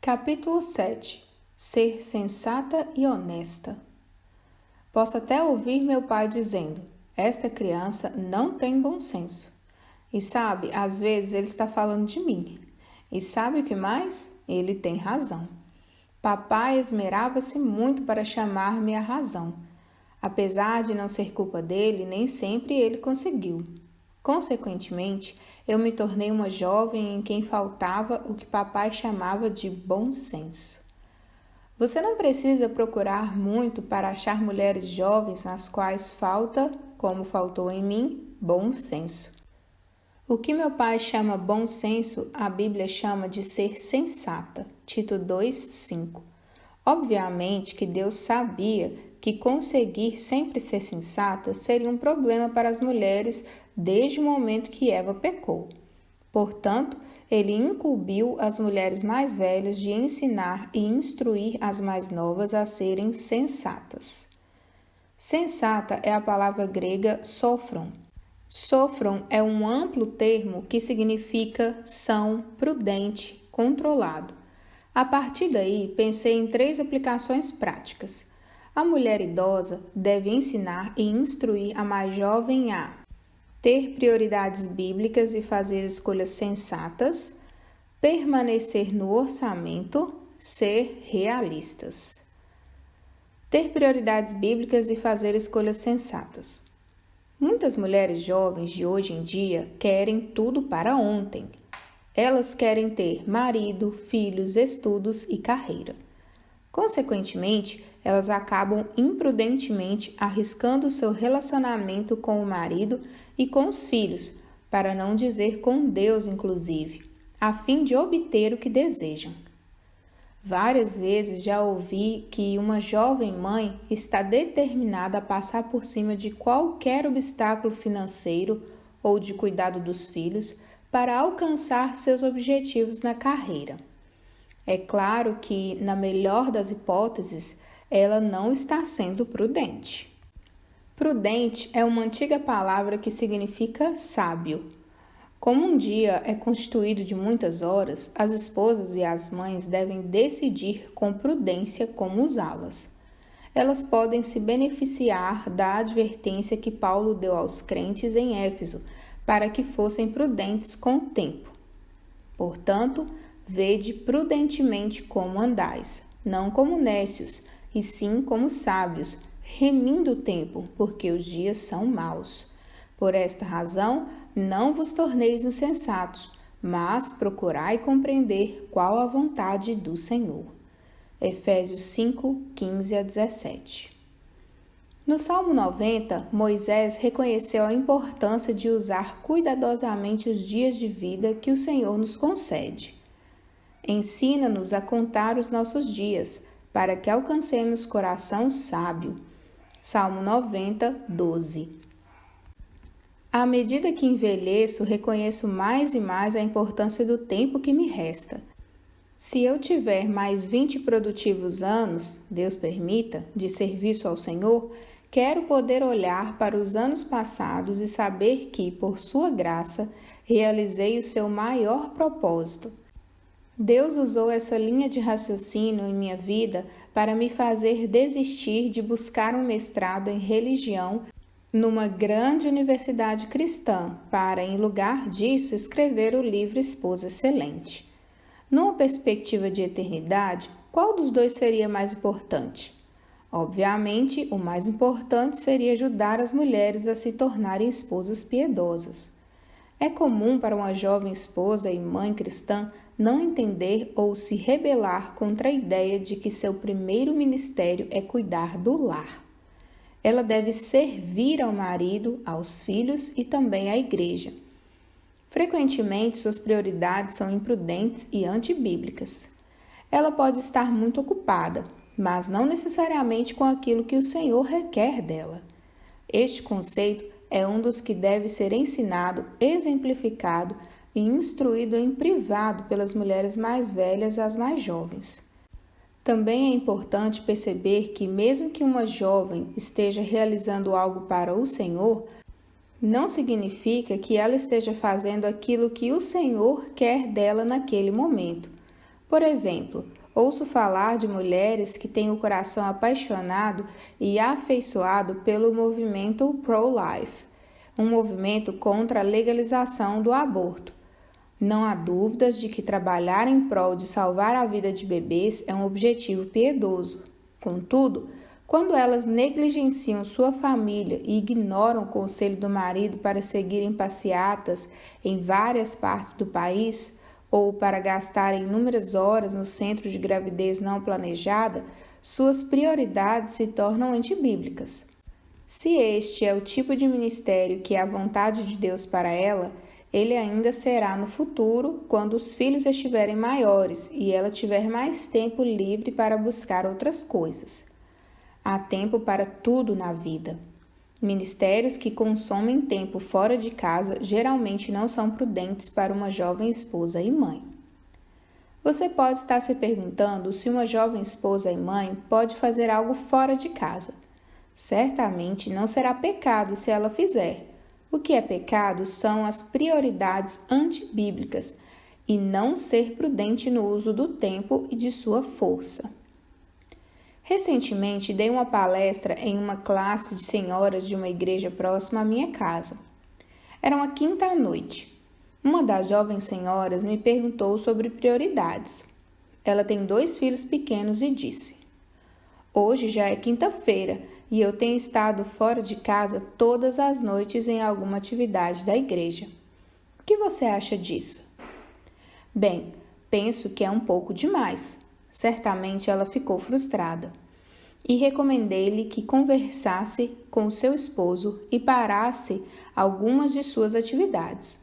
Capítulo 7. Ser sensata e honesta. Posso até ouvir meu pai dizendo: esta criança não tem bom senso. E sabe, às vezes ele está falando de mim. E sabe o que mais? Ele tem razão. Papai esmerava-se muito para chamar-me à razão. Apesar de não ser culpa dele, nem sempre ele conseguiu. Consequentemente, eu me tornei uma jovem em quem faltava o que papai chamava de bom senso. Você não precisa procurar muito para achar mulheres jovens nas quais falta, como faltou em mim, bom senso. O que meu pai chama bom senso, a Bíblia chama de ser sensata. Tito 2:5. Obviamente que Deus sabia que conseguir sempre ser sensata seria um problema para as mulheres desde o momento que Eva pecou. Portanto, ele incumbiu as mulheres mais velhas de ensinar e instruir as mais novas a serem sensatas. Sensata é a palavra grega sophron. Sophron é um amplo termo que significa são, prudente, controlado. A partir daí, pensei em 3 aplicações práticas. A mulher idosa deve ensinar e instruir a mais jovem a ter prioridades bíblicas e fazer escolhas sensatas, permanecer no orçamento, ser realistas. Ter prioridades bíblicas e fazer escolhas sensatas. Muitas mulheres jovens de hoje em dia querem tudo para ontem. Elas querem ter marido, filhos, estudos e carreira. Consequentemente, elas acabam imprudentemente arriscando seu relacionamento com o marido e com os filhos, para não dizer com Deus inclusive, a fim de obter o que desejam. Várias vezes já ouvi que uma jovem mãe está determinada a passar por cima de qualquer obstáculo financeiro ou de cuidado dos filhos para alcançar seus objetivos na carreira. É claro que, na melhor das hipóteses, ela não está sendo prudente. Prudente é uma antiga palavra que significa sábio. Como um dia é constituído de muitas horas, as esposas e as mães devem decidir com prudência como usá-las. Elas podem se beneficiar da advertência que Paulo deu aos crentes em Éfeso, para que fossem prudentes com o tempo. Portanto, vede prudentemente como andais, não como nécios, e sim como sábios, remindo o tempo, porque os dias são maus. Por esta razão, não vos torneis insensatos, mas procurai compreender qual a vontade do Senhor. Efésios 5, 15 a 17. No Salmo 90, Moisés reconheceu a importância de usar cuidadosamente os dias de vida que o Senhor nos concede. Ensina-nos a contar os nossos dias, para que alcancemos coração sábio. Salmo 90, 12. À medida que envelheço, reconheço mais e mais a importância do tempo que me resta. Se eu tiver mais 20 produtivos anos, Deus permita, de serviço ao Senhor, quero poder olhar para os anos passados e saber que, por sua graça, realizei o seu maior propósito. Deus usou essa linha de raciocínio em minha vida para me fazer desistir de buscar um mestrado em religião numa grande universidade cristã, para, em lugar disso, escrever o livro Esposa Excelente. Numa perspectiva de eternidade, qual dos dois seria mais importante? Obviamente, o mais importante seria ajudar as mulheres a se tornarem esposas piedosas. É comum para uma jovem esposa e mãe cristã não entender ou se rebelar contra a ideia de que seu primeiro ministério é cuidar do lar. Ela deve servir ao marido, aos filhos e também à igreja. Frequentemente, suas prioridades são imprudentes e antibíblicas. Ela pode estar muito ocupada, mas não necessariamente com aquilo que o Senhor requer dela. Este conceito é um dos que deve ser ensinado, exemplificado e instruído em privado pelas mulheres mais velhas às mais jovens. Também é importante perceber que, mesmo que uma jovem esteja realizando algo para o Senhor, não significa que ela esteja fazendo aquilo que o Senhor quer dela naquele momento. Por exemplo, ouço falar de mulheres que têm o coração apaixonado e afeiçoado pelo movimento pro-life, um movimento contra a legalização do aborto. Não há dúvidas de que trabalhar em prol de salvar a vida de bebês é um objetivo piedoso. Contudo, quando elas negligenciam sua família e ignoram o conselho do marido para seguirem passeatas em várias partes do país ou para gastarem inúmeras horas no centro de gravidez não planejada, suas prioridades se tornam antibíblicas. Se este é o tipo de ministério que é a vontade de Deus para ela, ele ainda será no futuro, quando os filhos estiverem maiores e ela tiver mais tempo livre para buscar outras coisas. Há tempo para tudo na vida. Ministérios que consomem tempo fora de casa geralmente não são prudentes para uma jovem esposa e mãe. Você pode estar se perguntando se uma jovem esposa e mãe pode fazer algo fora de casa. Certamente não será pecado se ela fizer. O que é pecado são as prioridades antibíblicas e não ser prudente no uso do tempo e de sua força. Recentemente dei uma palestra em uma classe de senhoras de uma igreja próxima à minha casa. Era uma quinta-noite. Uma das jovens senhoras me perguntou sobre prioridades. Ela tem 2 filhos pequenos e disse: "Hoje já é quinta-feira e eu tenho estado fora de casa todas as noites em alguma atividade da igreja. O que você acha disso?" Bem, penso que é um pouco demais. Certamente ela ficou frustrada. E recomendei-lhe que conversasse com seu esposo e parasse algumas de suas atividades.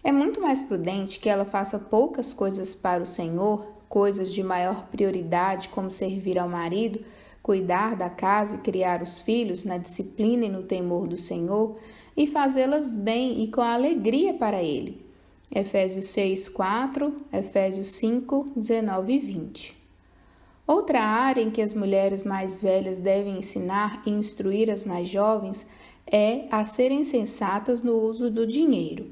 É muito mais prudente que ela faça poucas coisas para o Senhor, coisas de maior prioridade como servir ao marido, cuidar da casa e criar os filhos na disciplina e no temor do Senhor, e fazê-las bem e com alegria para Ele. Efésios 6:4, Efésios 5:19 e 20. Outra área em que as mulheres mais velhas devem ensinar e instruir as mais jovens é a serem sensatas no uso do dinheiro.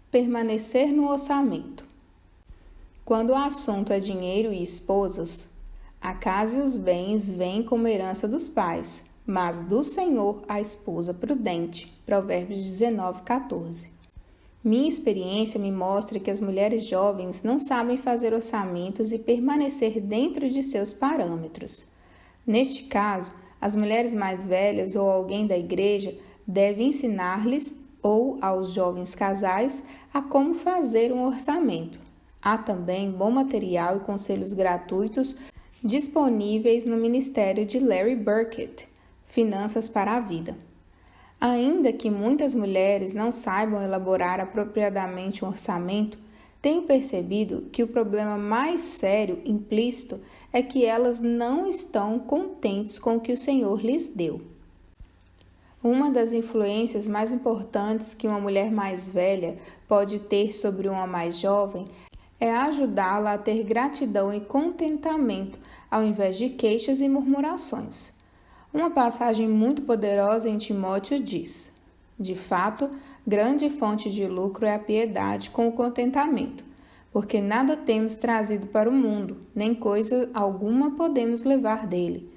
Permanecer no orçamento. Quando o assunto é dinheiro e esposas, a casa e os bens vêm como herança dos pais, mas do Senhor a esposa prudente. Provérbios 19:14. Minha experiência me mostra que as mulheres jovens não sabem fazer orçamentos e permanecer dentro de seus parâmetros. Neste caso, as mulheres mais velhas ou alguém da igreja deve ensinar-lhes ou aos jovens casais a como fazer um orçamento. Há também bom material e conselhos gratuitos disponíveis no ministério de Larry Burkett, Finanças para a Vida. Ainda que muitas mulheres não saibam elaborar apropriadamente um orçamento, tenho percebido que o problema mais sério implícito é que elas não estão contentes com o que o Senhor lhes deu. Uma das influências mais importantes que uma mulher mais velha pode ter sobre uma mais jovem é ajudá-la a ter gratidão e contentamento ao invés de queixas e murmurações. Uma passagem muito poderosa em Timóteo diz: "De fato, grande fonte de lucro é a piedade com o contentamento, porque nada temos trazido para o mundo, nem coisa alguma podemos levar dele.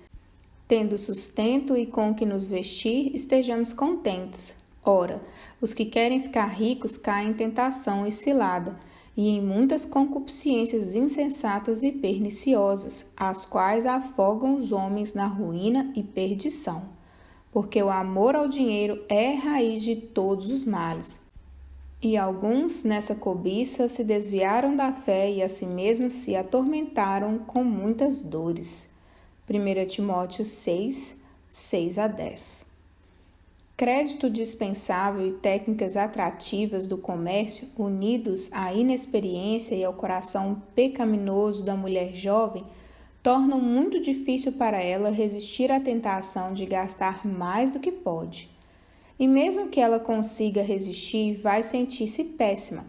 Tendo sustento e com o que nos vestir, estejamos contentes. Ora, os que querem ficar ricos caem em tentação e cilada, e em muitas concupiscências insensatas e perniciosas, as quais afogam os homens na ruína e perdição. Porque o amor ao dinheiro é raiz de todos os males. E alguns, nessa cobiça, se desviaram da fé e a si mesmos se atormentaram com muitas dores." 1 Timóteo 6, 6-10. Crédito dispensável e técnicas atrativas do comércio, unidos à inexperiência e ao coração pecaminoso da mulher jovem, tornam muito difícil para ela resistir à tentação de gastar mais do que pode. E mesmo que ela consiga resistir, vai sentir-se péssima.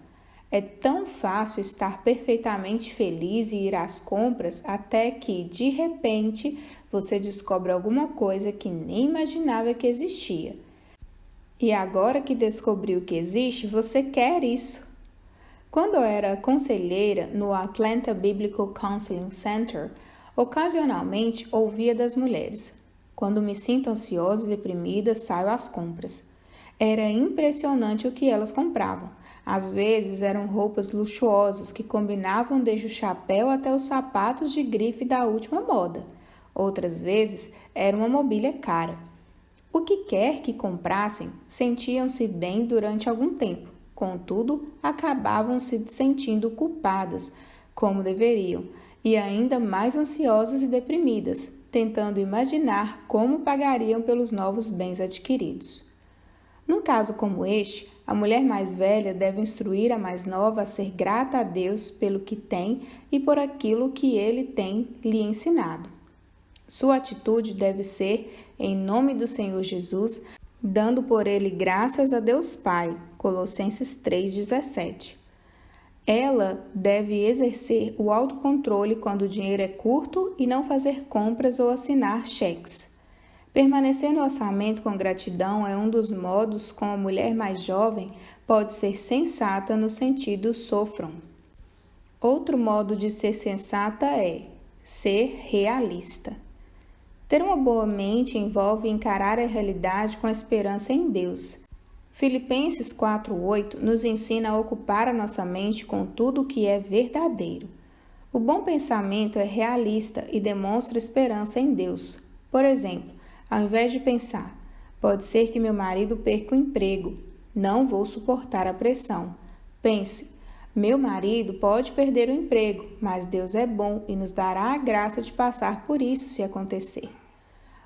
É tão fácil estar perfeitamente feliz e ir às compras até que, de repente, você descobre alguma coisa que nem imaginava que existia. E agora que descobriu que existe, você quer isso. Quando eu era conselheira no Atlanta Biblical Counseling Center, ocasionalmente ouvia das mulheres: quando me sinto ansiosa e deprimida, saio às compras. Era impressionante o que elas compravam. Às vezes eram roupas luxuosas que combinavam desde o chapéu até os sapatos de grife da última moda. Outras vezes era uma mobília cara. O que quer que comprassem, sentiam-se bem durante algum tempo. Contudo, acabavam se sentindo culpadas, como deveriam, e ainda mais ansiosas e deprimidas, tentando imaginar como pagariam pelos novos bens adquiridos. Num caso como este, a mulher mais velha deve instruir a mais nova a ser grata a Deus pelo que tem e por aquilo que Ele tem lhe ensinado. Sua atitude deve ser, em nome do Senhor Jesus, dando por Ele graças a Deus Pai, Colossenses 3,17. Ela deve exercer o autocontrole quando o dinheiro é curto e não fazer compras ou assinar cheques. Permanecer no orçamento com gratidão é um dos modos como a mulher mais jovem pode ser sensata no sentido sofram. Outro modo de ser sensata é ser realista. Ter uma boa mente envolve encarar a realidade com a esperança em Deus. Filipenses 4:8 nos ensina a ocupar a nossa mente com tudo o que é verdadeiro. O bom pensamento é realista e demonstra esperança em Deus. Por exemplo, ao invés de pensar, pode ser que meu marido perca o emprego, não vou suportar a pressão. Pense, meu marido pode perder o emprego, mas Deus é bom e nos dará a graça de passar por isso se acontecer.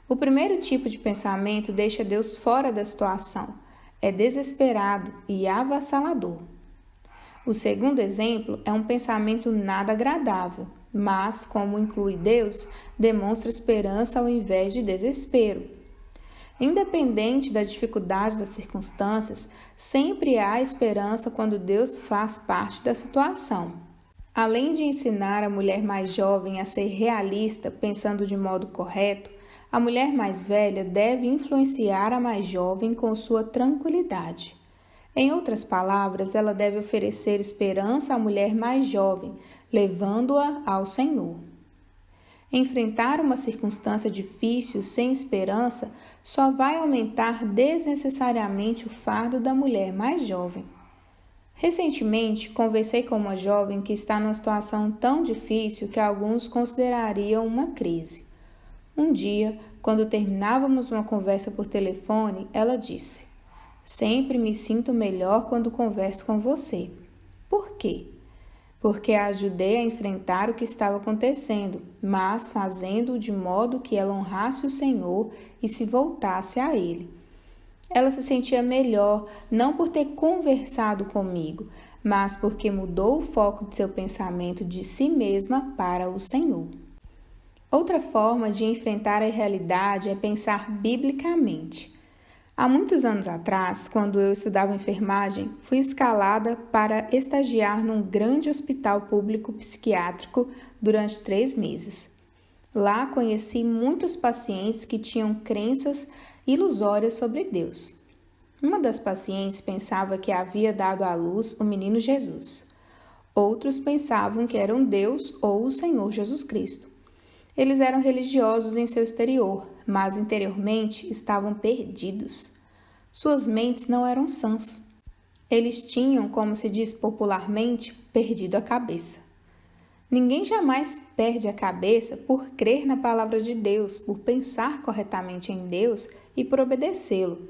O primeiro tipo de pensamento deixa Deus fora da situação, é desesperado e avassalador. O segundo exemplo é um pensamento nada agradável, mas, como inclui Deus, demonstra esperança ao invés de desespero. Independente da dificuldade das circunstâncias, sempre há esperança quando Deus faz parte da situação. Além de ensinar a mulher mais jovem a ser realista, pensando de modo correto, a mulher mais velha deve influenciar a mais jovem com sua tranquilidade. Em outras palavras, ela deve oferecer esperança à mulher mais jovem, levando-a ao Senhor. Enfrentar uma circunstância difícil sem esperança só vai aumentar desnecessariamente o fardo da mulher mais jovem. Recentemente, conversei com uma jovem que está numa situação tão difícil que alguns considerariam uma crise. Um dia, quando terminávamos uma conversa por telefone, ela disse: "Sempre me sinto melhor quando converso com você." Por quê? Porque a ajudei a enfrentar o que estava acontecendo, mas fazendo-o de modo que ela honrasse o Senhor e se voltasse a Ele. Ela se sentia melhor não por ter conversado comigo, mas porque mudou o foco de seu pensamento de si mesma para o Senhor. Outra forma de enfrentar a realidade é pensar biblicamente. Há muitos anos atrás, quando eu estudava enfermagem, fui escalada para estagiar num grande hospital público psiquiátrico durante 3 meses. Lá conheci muitos pacientes que tinham crenças ilusórias sobre Deus. Uma das pacientes pensava que havia dado à luz o menino Jesus. Outros pensavam que eram Deus ou o Senhor Jesus Cristo. Eles eram religiosos em seu exterior, mas interiormente estavam perdidos. Suas mentes não eram sãs. Eles tinham, como se diz popularmente, perdido a cabeça. Ninguém jamais perde a cabeça por crer na palavra de Deus, por pensar corretamente em Deus e por obedecê-lo.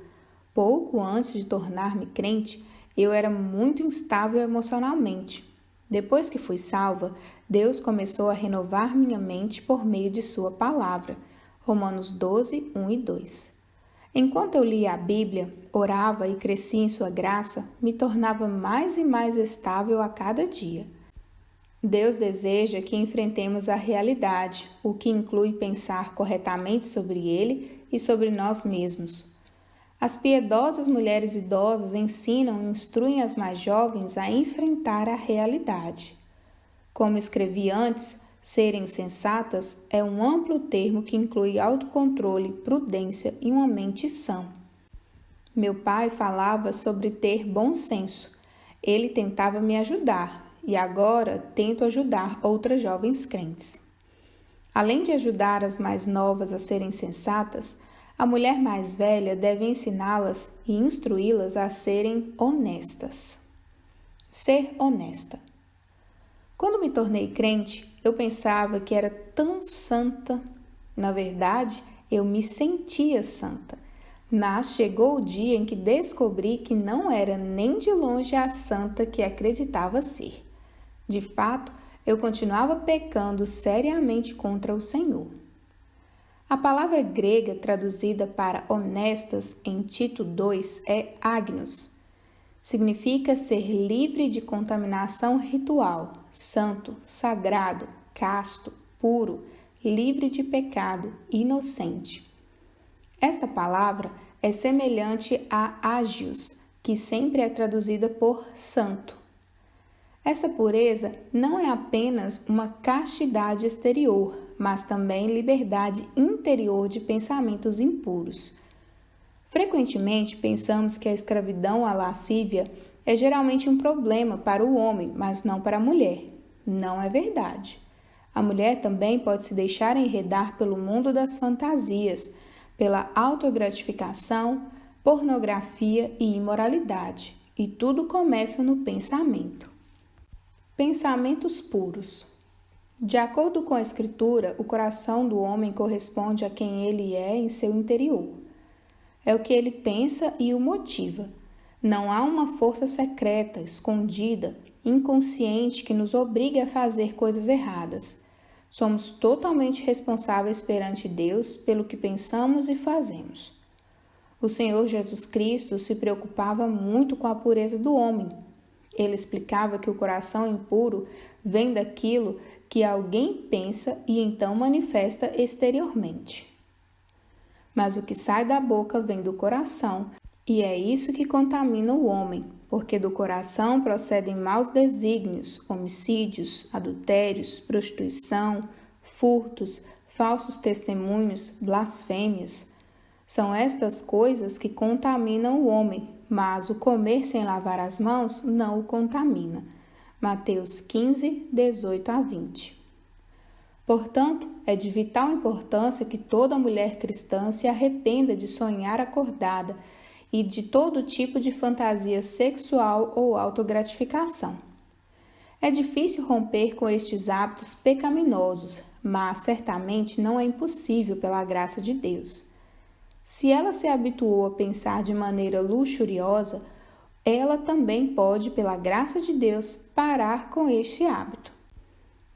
Pouco antes de tornar-me crente, eu era muito instável emocionalmente. Depois que fui salva, Deus começou a renovar minha mente por meio de sua palavra. Romanos 12, 1 e 2. Enquanto eu lia a Bíblia, orava e crescia em sua graça, me tornava mais e mais estável a cada dia. Deus deseja que enfrentemos a realidade, o que inclui pensar corretamente sobre Ele e sobre nós mesmos. As piedosas mulheres idosas ensinam e instruem as mais jovens a enfrentar a realidade. Como escrevi antes, serem sensatas é um amplo termo que inclui autocontrole, prudência e uma mente sã. Meu pai falava sobre ter bom senso. Ele tentava me ajudar e agora tento ajudar outras jovens crentes. Além de ajudar as mais novas a serem sensatas, a mulher mais velha deve ensiná-las e instruí-las a serem honestas. Ser honesta. Quando me tornei crente, eu pensava que era tão santa. Na verdade, eu me sentia santa. Mas chegou o dia em que descobri que não era nem de longe a santa que acreditava ser. De fato, eu continuava pecando seriamente contra o Senhor. A palavra grega traduzida para honestas em Tito 2 é agnos. Significa ser livre de contaminação ritual, santo, sagrado, casto, puro, livre de pecado, inocente. Esta palavra é semelhante a ágios, que sempre é traduzida por santo. Essa pureza não é apenas uma castidade exterior, mas também liberdade interior de pensamentos impuros. Frequentemente pensamos que a escravidão à lascívia é geralmente um problema para o homem, mas não para a mulher. Não é verdade. A mulher também pode se deixar enredar pelo mundo das fantasias, pela autogratificação, pornografia e imoralidade. E tudo começa no pensamento. Pensamentos puros. De acordo com a Escritura, o coração do homem corresponde a quem ele é em seu interior. É o que ele pensa e o motiva. Não há uma força secreta, escondida, inconsciente que nos obrigue a fazer coisas erradas. Somos totalmente responsáveis perante Deus pelo que pensamos e fazemos. O Senhor Jesus Cristo se preocupava muito com a pureza do homem. Ele explicava que o coração impuro vem daquilo que alguém pensa e então manifesta exteriormente. Mas o que sai da boca vem do coração, e é isso que contamina o homem, porque do coração procedem maus desígnios, homicídios, adultérios, prostituição, furtos, falsos testemunhos, blasfêmias. São estas coisas que contaminam o homem, mas o comer sem lavar as mãos não o contamina. Mateus 15, 18 a 20. Portanto, é de vital importância que toda mulher cristã se arrependa de sonhar acordada e de todo tipo de fantasia sexual ou autogratificação. É difícil romper com estes hábitos pecaminosos, mas certamente não é impossível pela graça de Deus. Se ela se habituou a pensar de maneira luxuriosa, ela também pode, pela graça de Deus, parar com este hábito.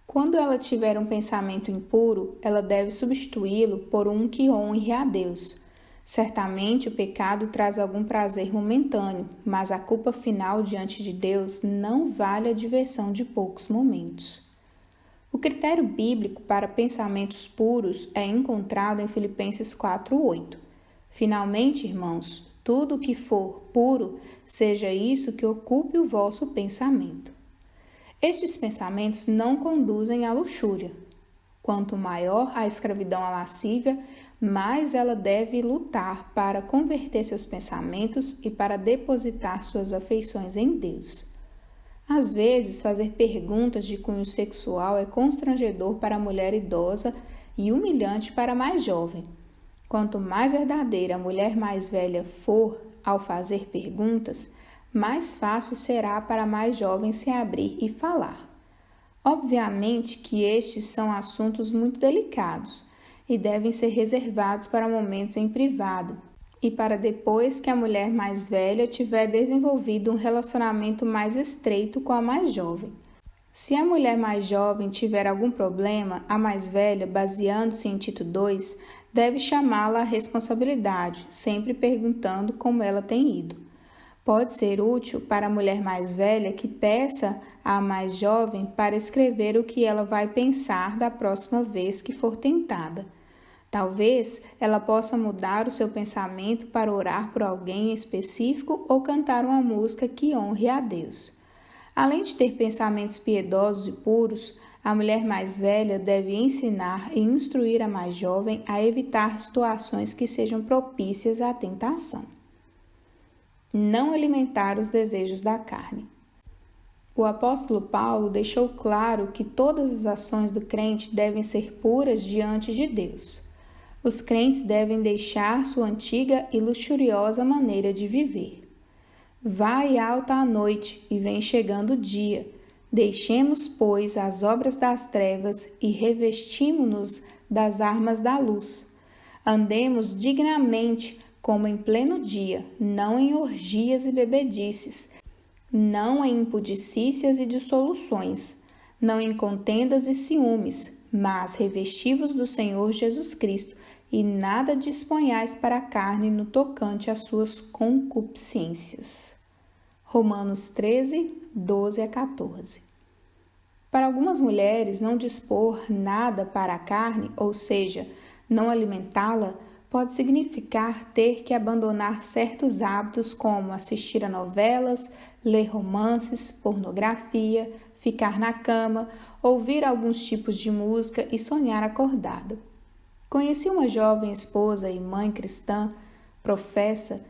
Quando ela tiver um pensamento impuro, ela deve substituí-lo por um que honre a Deus. Certamente o pecado traz algum prazer momentâneo, mas a culpa final diante de Deus não vale a diversão de poucos momentos. O critério bíblico para pensamentos puros é encontrado em Filipenses 4:8. Finalmente, irmãos, tudo o que for puro, seja isso que ocupe o vosso pensamento. Estes pensamentos não conduzem à luxúria. Quanto maior a escravidão à lascívia, mais ela deve lutar para converter seus pensamentos e para depositar suas afeições em Deus. Às vezes, fazer perguntas de cunho sexual é constrangedor para a mulher idosa e humilhante para a mais jovem. Quanto mais verdadeira a mulher mais velha for ao fazer perguntas, mais fácil será para a mais jovem se abrir e falar. Obviamente que estes são assuntos muito delicados e devem ser reservados para momentos em privado e para depois que a mulher mais velha tiver desenvolvido um relacionamento mais estreito com a mais jovem. Se a mulher mais jovem tiver algum problema, a mais velha, baseando-se em Tito 2, deve chamá-la à responsabilidade, sempre perguntando como ela tem ido. Pode ser útil para a mulher mais velha que peça à mais jovem para escrever o que ela vai pensar da próxima vez que for tentada. Talvez ela possa mudar o seu pensamento para orar por alguém específico ou cantar uma música que honre a Deus. Além de ter pensamentos piedosos e puros, a mulher mais velha deve ensinar e instruir a mais jovem a evitar situações que sejam propícias à tentação. Não alimentar os desejos da carne. O apóstolo Paulo deixou claro que todas as ações do crente devem ser puras diante de Deus. Os crentes devem deixar sua antiga e luxuriosa maneira de viver. Vai alta a noite e vem chegando o dia. Deixemos, pois, as obras das trevas e revestimo-nos das armas da luz. Andemos dignamente, como em pleno dia, não em orgias e bebedices, não em impudicícias e dissoluções, não em contendas e ciúmes, mas revestivos do Senhor Jesus Cristo, e nada disponhais para a carne no tocante às suas concupiscências. Romanos 13, 12 a 14. Para algumas mulheres, não dispor nada para a carne, ou seja, não alimentá-la, pode significar ter que abandonar certos hábitos como assistir a novelas, ler romances, pornografia, ficar na cama, ouvir alguns tipos de música e sonhar acordada. Conheci uma jovem esposa e mãe cristã, professa,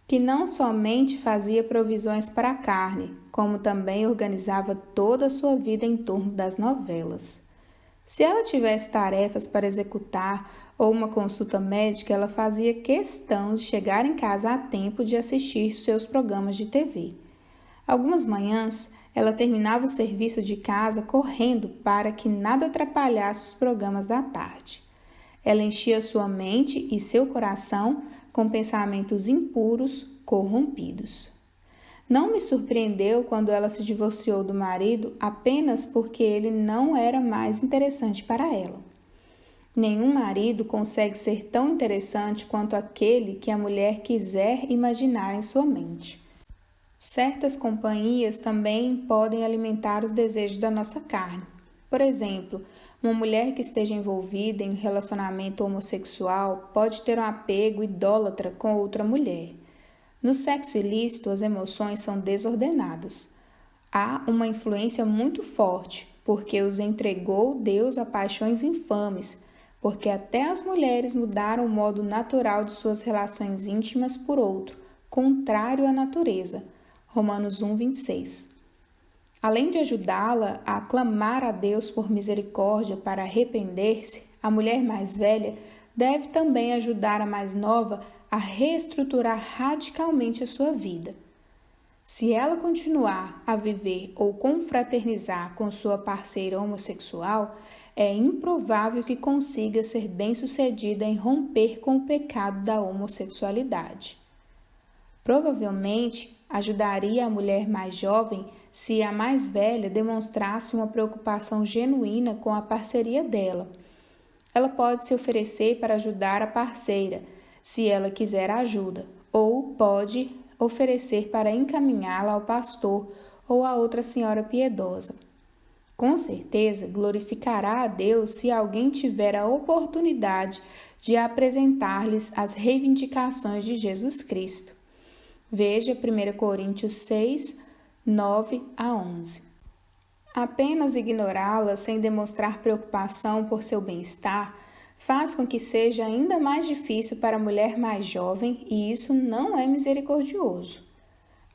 que não somente fazia provisões para a carne, como também organizava toda a sua vida em torno das novelas. Se ela tivesse tarefas para executar ou uma consulta médica, ela fazia questão de chegar em casa a tempo de assistir seus programas de TV. Algumas manhãs, ela terminava o serviço de casa correndo para que nada atrapalhasse os programas da tarde. Ela enchia sua mente e seu coração com pensamentos impuros, corrompidos. Não me surpreendeu quando ela se divorciou do marido apenas porque ele não era mais interessante para ela. Nenhum marido consegue ser tão interessante quanto aquele que a mulher quiser imaginar em sua mente. Certas companhias também podem alimentar os desejos da nossa carne. Por exemplo, uma mulher que esteja envolvida em um relacionamento homossexual pode ter um apego idólatra com outra mulher. No sexo ilícito, as emoções são desordenadas. Há uma influência muito forte, porque os entregou Deus a paixões infames, porque até as mulheres mudaram o modo natural de suas relações íntimas por outro, contrário à natureza. Romanos 1, 26. Além de ajudá-la a clamar a Deus por misericórdia para arrepender-se, a mulher mais velha deve também ajudar a mais nova a reestruturar radicalmente a sua vida. Se ela continuar a viver ou confraternizar com sua parceira homossexual, é improvável que consiga ser bem-sucedida em romper com o pecado da homossexualidade. Provavelmente, ajudaria a mulher mais jovem se a mais velha demonstrasse uma preocupação genuína com a parceria dela. Ela pode se oferecer para ajudar a parceira, se ela quiser ajuda, ou pode oferecer para encaminhá-la ao pastor ou a outra senhora piedosa. Com certeza, glorificará a Deus se alguém tiver a oportunidade de apresentar-lhes as reivindicações de Jesus Cristo. Veja 1 Coríntios 6, 9 a 11. Apenas ignorá-la sem demonstrar preocupação por seu bem-estar faz com que seja ainda mais difícil para a mulher mais jovem e isso não é misericordioso.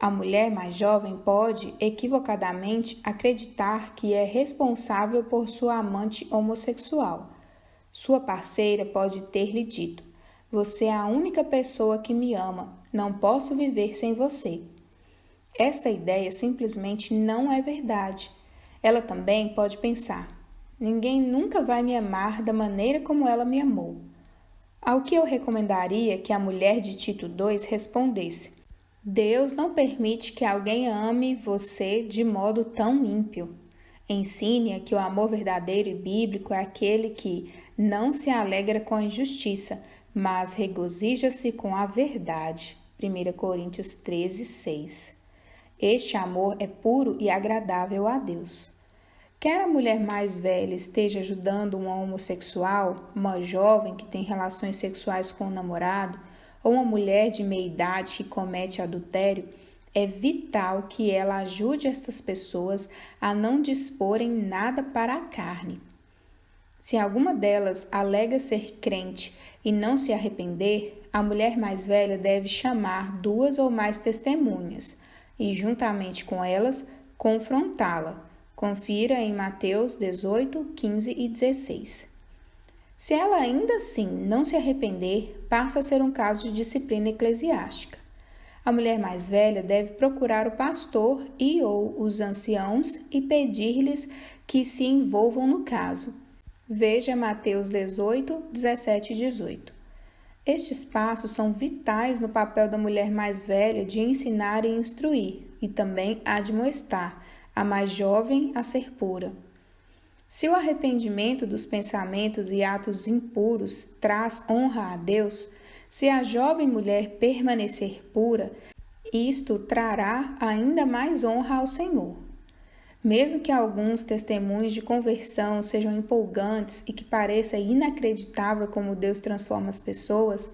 A mulher mais jovem pode, equivocadamente, acreditar que é responsável por sua amante homossexual. Sua parceira pode ter-lhe dito: "Você é a única pessoa que me ama, não posso viver sem você." Esta ideia simplesmente não é verdade. Ela também pode pensar: "Ninguém nunca vai me amar da maneira como ela me amou." Ao que eu recomendaria que a mulher de Tito 2 respondesse: "Deus não permite que alguém ame você de modo tão ímpio. Ensine-a que o amor verdadeiro e bíblico é aquele que não se alegra com a injustiça, mas regozija-se com a verdade." 1 Coríntios 13, 6. Este amor é puro e agradável a Deus. Quer a mulher mais velha esteja ajudando um homossexual, uma jovem que tem relações sexuais com o namorado, ou uma mulher de meia idade que comete adultério, é vital que ela ajude estas pessoas a não disporem nada para a carne. Se alguma delas alega ser crente e não se arrepender, a mulher mais velha deve chamar 2 ou mais testemunhas e, juntamente com elas, confrontá-la. Confira em Mateus 18, 15 e 16. Se ela ainda assim não se arrepender, passa a ser um caso de disciplina eclesiástica. A mulher mais velha deve procurar o pastor ou os anciãos e pedir-lhes que se envolvam no caso. Veja Mateus 18, 17 e 18. Estes passos são vitais no papel da mulher mais velha de ensinar e instruir, e também admoestar a mais jovem a ser pura. Se o arrependimento dos pensamentos e atos impuros traz honra a Deus, se a jovem mulher permanecer pura, isto trará ainda mais honra ao Senhor. Mesmo que alguns testemunhos de conversão sejam empolgantes e que pareça inacreditável como Deus transforma as pessoas,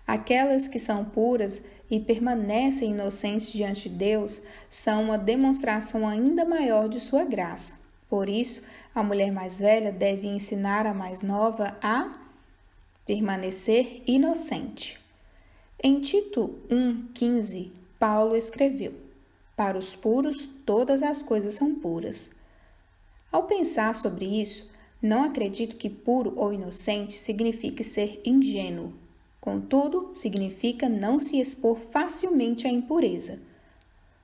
aquelas que são puras e permanecem inocentes diante de Deus são uma demonstração ainda maior de sua graça. Por isso, a mulher mais velha deve ensinar a mais nova a permanecer inocente. Em Tito 1,15, Paulo escreveu: para os puros, todas as coisas são puras. Ao pensar sobre isso, não acredito que puro ou inocente signifique ser ingênuo. Contudo, significa não se expor facilmente à impureza.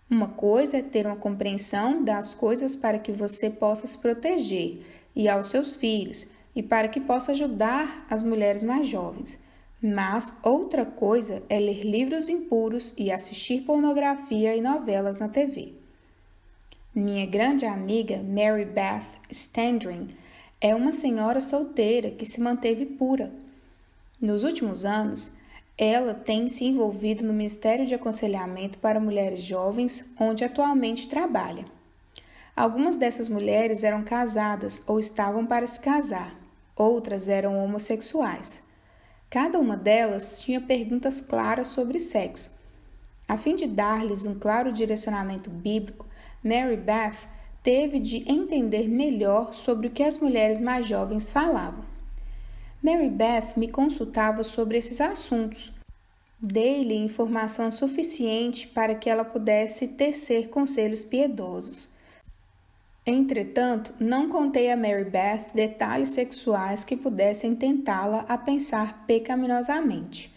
Uma coisa é ter uma compreensão das coisas para que você possa se proteger e aos seus filhos e para que possa ajudar as mulheres mais jovens. Mas outra coisa é ler livros impuros e assistir pornografia e novelas na TV. Minha grande amiga Mary Beth Standring é uma senhora solteira que se manteve pura. Nos últimos anos, ela tem se envolvido no Ministério de Aconselhamento para Mulheres Jovens, onde atualmente trabalha. Algumas dessas mulheres eram casadas ou estavam para se casar, outras eram homossexuais. Cada uma delas tinha perguntas claras sobre sexo. A fim de dar-lhes um claro direcionamento bíblico, Mary Beth teve de entender melhor sobre o que as mulheres mais jovens falavam. Mary Beth me consultava sobre esses assuntos. Dei-lhe informação suficiente para que ela pudesse tecer conselhos piedosos. Entretanto, não contei a Mary Beth detalhes sexuais que pudessem tentá-la a pensar pecaminosamente.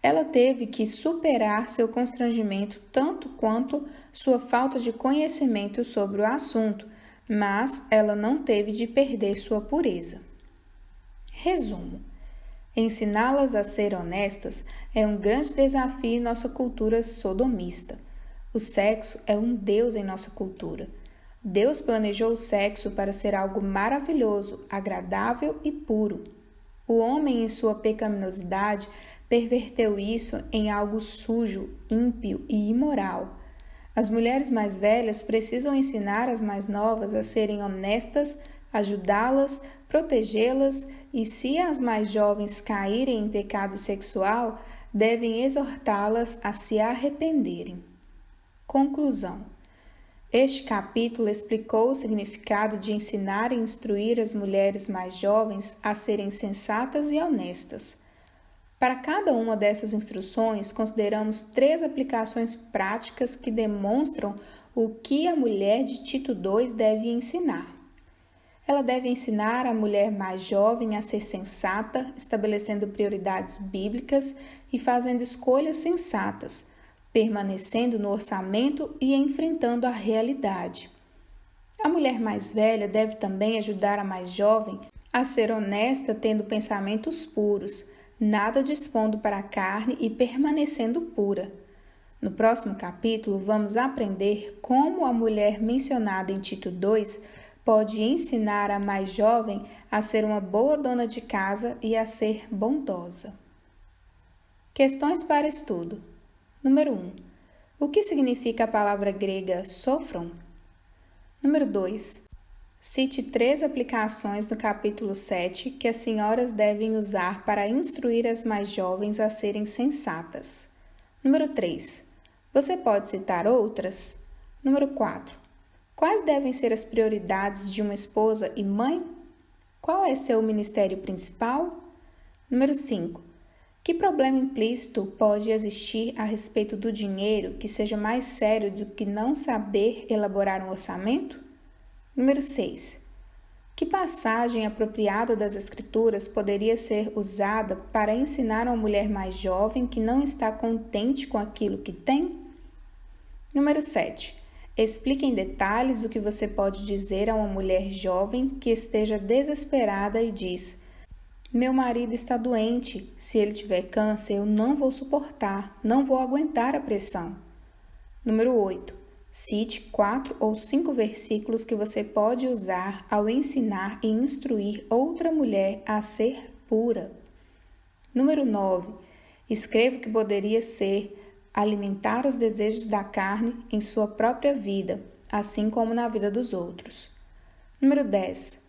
Ela teve que superar seu constrangimento tanto quanto sua falta de conhecimento sobre o assunto, mas ela não teve de perder sua pureza. Resumo: ensiná-las a ser honestas é um grande desafio em nossa cultura sodomista. O sexo é um Deus em nossa cultura. Deus planejou o sexo para ser algo maravilhoso, agradável e puro. O homem, em sua pecaminosidade, perverteu isso em algo sujo, ímpio e imoral. As mulheres mais velhas precisam ensinar as mais novas a serem honestas, ajudá-las, protegê-las e, se as mais jovens caírem em pecado sexual, devem exortá-las a se arrependerem. Conclusão: este capítulo explicou o significado de ensinar e instruir as mulheres mais jovens a serem sensatas e honestas. Para cada uma dessas instruções, consideramos 3 aplicações práticas que demonstram o que a mulher de Tito 2 deve ensinar. Ela deve ensinar a mulher mais jovem a ser sensata, estabelecendo prioridades bíblicas e fazendo escolhas sensatas, permanecendo no orçamento e enfrentando a realidade. A mulher mais velha deve também ajudar a mais jovem a ser honesta, tendo pensamentos puros, nada dispondo para a carne e permanecendo pura. No próximo capítulo, vamos aprender como a mulher mencionada em Tito 2 pode ensinar a mais jovem a ser uma boa dona de casa e a ser bondosa. Questões para estudo. Número 1. O que significa a palavra grega sofron? Número 2. Cite 3 aplicações no capítulo 7 que as senhoras devem usar para instruir as mais jovens a serem sensatas. Número 3. Você pode citar outras? Número 4. Quais devem ser as prioridades de uma esposa e mãe? Qual é seu ministério principal? Número 5. Que problema implícito pode existir a respeito do dinheiro que seja mais sério do que não saber elaborar um orçamento? Número 6. Que passagem apropriada das Escrituras poderia ser usada para ensinar uma mulher mais jovem que não está contente com aquilo que tem? Número 7. Explique em detalhes o que você pode dizer a uma mulher jovem que esteja desesperada e diz: meu marido está doente. Se ele tiver câncer, eu não vou suportar, não vou aguentar a pressão. Número 8. Cite 4 ou 5 versículos que você pode usar ao ensinar e instruir outra mulher a ser pura. Número 9. Escreva o que poderia ser alimentar os desejos da carne em sua própria vida, assim como na vida dos outros. Número 10.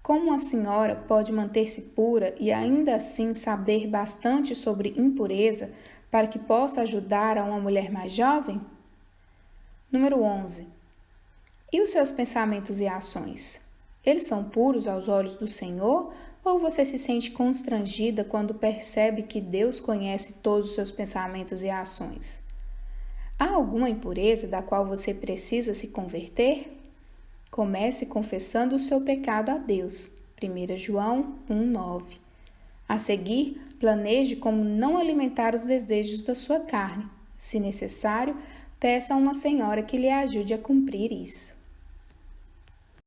Como uma senhora pode manter-se pura e ainda assim saber bastante sobre impureza para que possa ajudar a uma mulher mais jovem? Número 11. E os seus pensamentos e ações? Eles são puros aos olhos do Senhor ou você se sente constrangida quando percebe que Deus conhece todos os seus pensamentos e ações? Há alguma impureza da qual você precisa se converter? Comece confessando o seu pecado a Deus. 1 João 1,9. A seguir, planeje como não alimentar os desejos da sua carne. Se necessário, peça a uma senhora que lhe ajude a cumprir isso.